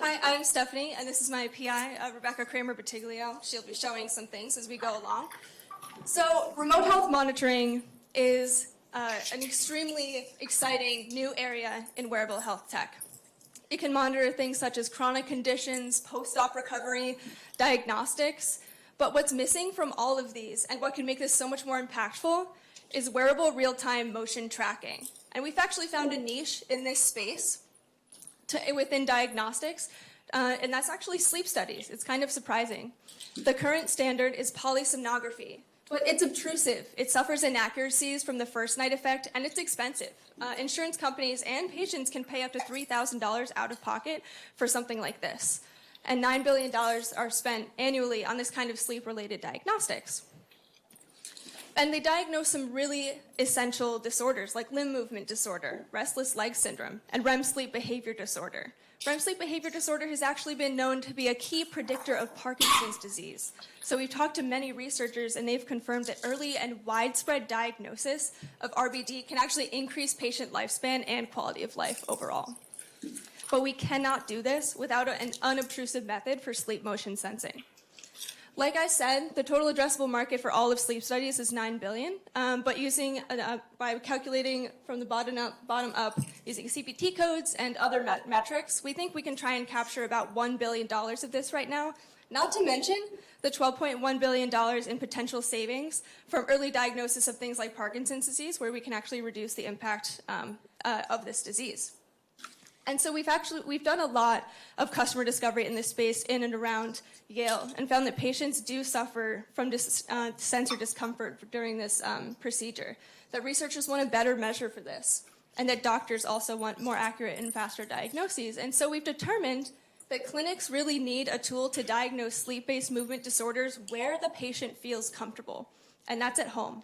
Hi, I'm Stephanie, and this is my PI, Rebecca Kramer-Batiglio. She'll be showing some things as we go along. So remote health monitoring is an extremely exciting new area in wearable health tech. It can monitor things such as chronic conditions, post-op recovery, diagnostics, but what's missing from all of these, and what can make this so much more impactful, is wearable real-time motion tracking. And we've actually found a niche in this space within diagnostics, and that's actually sleep studies. It's kind of surprising. The current standard is polysomnography, but it's obtrusive. It suffers inaccuracies from the first night effect, and it's expensive. Insurance companies and patients can pay up to $3,000 out of pocket for something like this. And $9 billion are spent annually on this kind of sleep-related diagnostics. And they diagnose some really essential disorders like limb movement disorder, restless leg syndrome, and REM sleep behavior disorder. REM sleep behavior disorder has actually been known to be a key predictor of Parkinson's disease. So we've talked to many researchers, and they've confirmed that early and widespread diagnosis of RBD can actually increase patient lifespan and quality of life overall. But we cannot do this without an unobtrusive method for sleep motion sensing. Like I said, the total addressable market for all of sleep studies is $9 billion, but by calculating from the bottom up, using CPT codes and other metrics, we think we can try and capture about $1 billion of this right now, not to mention the $12.1 billion in potential savings from early diagnosis of things like Parkinson's disease, where we can actually reduce the impact of this disease. And so we've done a lot of customer discovery in this space in and around Yale, and found that patients do suffer from sensor discomfort during this procedure, that researchers want a better measure for this, and that doctors also want more accurate and faster diagnoses. And so we've determined that clinics really need a tool to diagnose sleep-based movement disorders where the patient feels comfortable, and that's at home.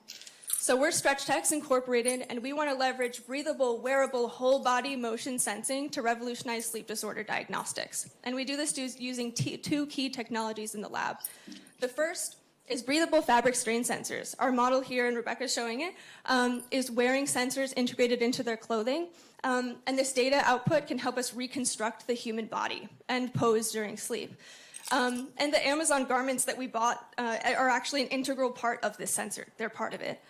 So we're StretchTex Incorporated, and we want to leverage breathable, wearable, whole-body motion sensing to revolutionize sleep disorder diagnostics. And we do this using two key technologies in the lab. The first is breathable fabric strain sensors. Our model here, and Rebecca's showing it, is wearing sensors integrated into their clothing. And this data output can help us reconstruct the human body and pose during sleep. And the Amazon garments that we bought are actually an integral part of this sensor. They're part of it.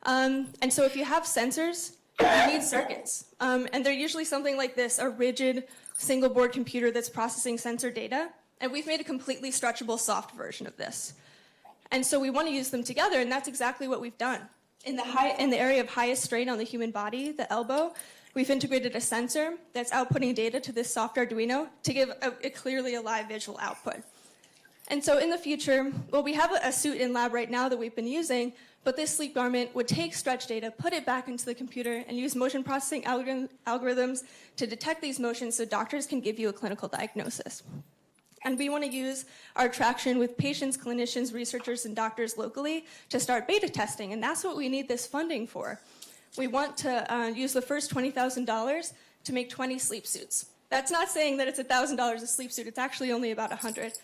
And so if you have sensors, you need circuits. And they're usually something like this, a rigid single board computer that's processing sensor data. And we've made a completely stretchable soft version of this. And so we want to use them together, and that's exactly what we've done. In the area of highest strain on the human body, the elbow, we've integrated a sensor that's outputting data to this soft Arduino to give a clearly a live visual output. And so in the future, well, we have a suit in lab right now that we've been using, but this sleep garment would take stretch data, put it back into the computer, and use motion processing algorithms to detect these motions so doctors can give you a clinical diagnosis. And we want to use our traction with patients, clinicians, researchers, and doctors locally to start beta testing, and that's what we need this funding for. We want to use the first $20,000 to make 20 sleep suits. That's not saying that it's $1,000 a sleep suit. It's actually only about $100,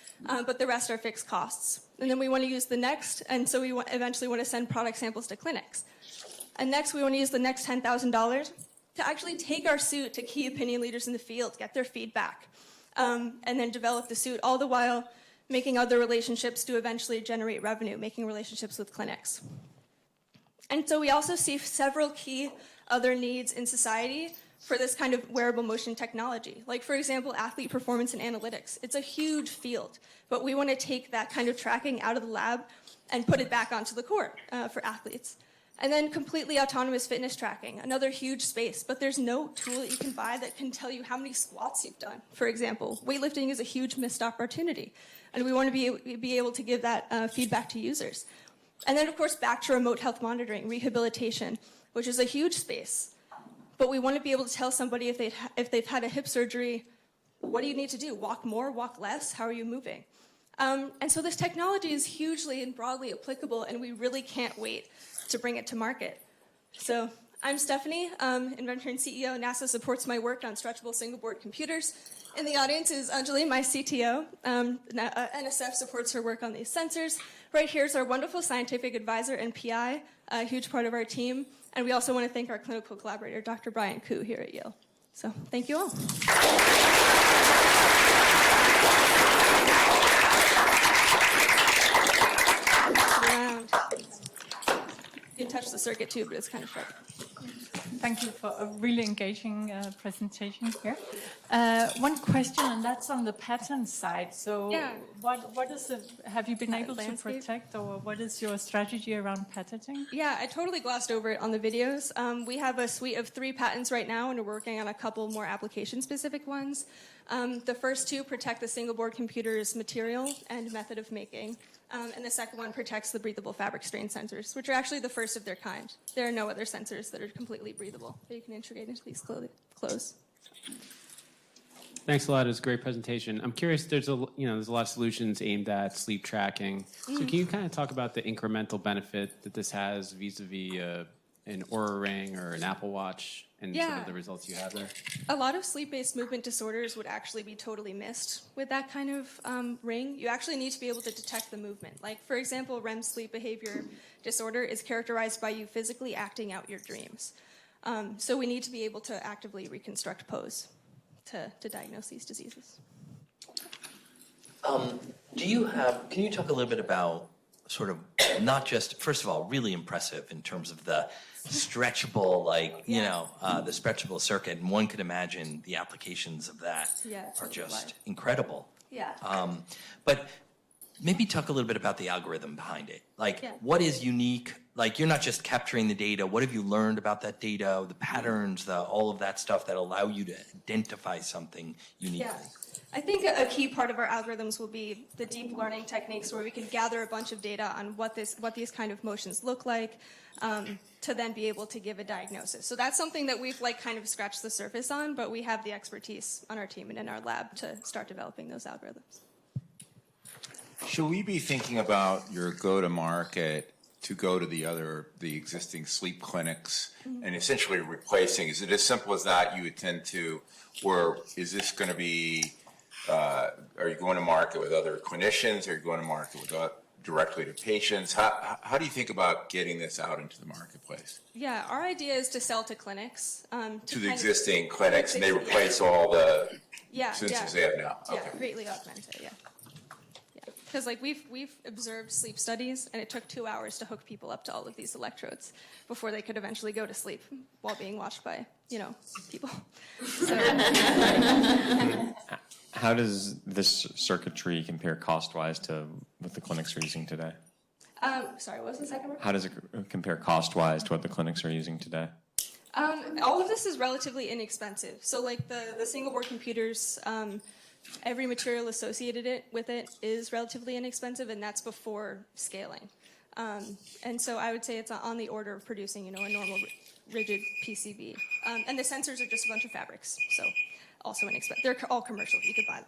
but the rest are fixed costs. And then we want to use the next, and so we eventually want to send product samples to clinics. And next, we want to use the next $10,000 to actually take our suit to key opinion leaders in the field, get their feedback, and then develop the suit, all the while making other relationships to eventually generate revenue, making relationships with clinics. And so we also see several key other needs in society for this kind of wearable motion technology. Like, for example, athlete performance and analytics. It's a huge field, but we want to take that kind of tracking out of the lab and put it back onto the court for athletes. And then completely autonomous fitness tracking, another huge space, but there's no tool that you can buy that can tell you how many squats you've done, for example. Weightlifting is a huge missed opportunity, and we want to be able to give that feedback to users. And then, of course, back to remote health monitoring, rehabilitation, which is a huge space. But we want to be able to tell somebody if they've had a hip surgery, what do you need to do? Walk more, walk less? How are you moving? And so this technology is hugely and broadly applicable, and we really can't wait to bring it to market. So I'm Stephanie, inventor and CEO. NASA supports my work on stretchable single-board computers. In the audience is Anjali, my CTO. NSF supports her work on these sensors. Right here is our wonderful scientific advisor and PI, a huge part of our team. And we also want to thank our clinical collaborator, Dr. Brian Koo, here at Yale. So thank you all. too, but it's kind of sharp. Thank you for a really engaging presentation here. One question, and that's on the pattern side. So Yeah. what is it, have you been able Landscape? to protect, or what is your strategy around patenting? Yeah, I totally glossed over it on the videos. We have a suite of 3 patents right now, and we're working on a couple more application-specific ones. The first 2 protect the single-board computer's material and method of making. And the second one protects the breathable fabric strain sensors, which are actually the first of their kind. There are no other sensors that are completely breathable that you can integrate into these clothes. Thanks a lot. It was a great presentation. I'm curious. There's a lot of solutions aimed at sleep tracking. So can you kind of talk about the incremental benefit that this has vis-a-vis an Oura Ring or an Apple Watch, and sort of the results you have there? A lot of sleep-based movement disorders would actually be totally missed with that kind of ring. You actually need to be able to detect the movement. Like, for example, REM sleep behavior disorder is characterized by you physically acting out your dreams. So we need to be able to actively reconstruct pose to diagnose these diseases. Can you talk a little bit about sort of not just, first of all, really impressive in terms of the stretchable, the stretchable circuit, and one could imagine the applications of that are just incredible. Yeah. But maybe talk a little bit about the algorithm behind it. What is unique? Like, you're not just capturing the data. What have you learned about that data, the patterns, all of that stuff that allow you to identify something uniquely? Yeah. I think a key part of our algorithms will be the deep learning techniques where we can gather a bunch of data on what these kind of motions look like to then be able to give a diagnosis. So that's something that we've kind of scratched the surface on, but we have the expertise on our team and in our lab to start developing those algorithms. Should we be thinking about your go-to-market to go to the existing sleep clinics and essentially replacing? Is it as simple as that you attend to, or is this going to be, are you going to market with other clinicians? Are you going to market with directly to patients? How do you think about getting this out into the marketplace? Yeah, our idea is to sell to clinics. To the existing clinics, and they replace all the sensors they have now? Yeah, greatly augment it, yeah. Because we've observed sleep studies, and it took 2 hours to hook people up to all of these electrodes before they could eventually go to sleep while being watched by, people. So, how does this circuitry compare cost-wise to what the clinics are using today? sorry, what was the second word? How does it compare cost-wise to what the clinics are using today? All of this is relatively inexpensive. So the single-board computers, every material associated with it is relatively inexpensive, and that's before scaling. And so I would say it's on the order of producing, a normal rigid PCB. And the sensors are just a bunch of fabrics, so also inexpensive. They're all commercial. You could buy them.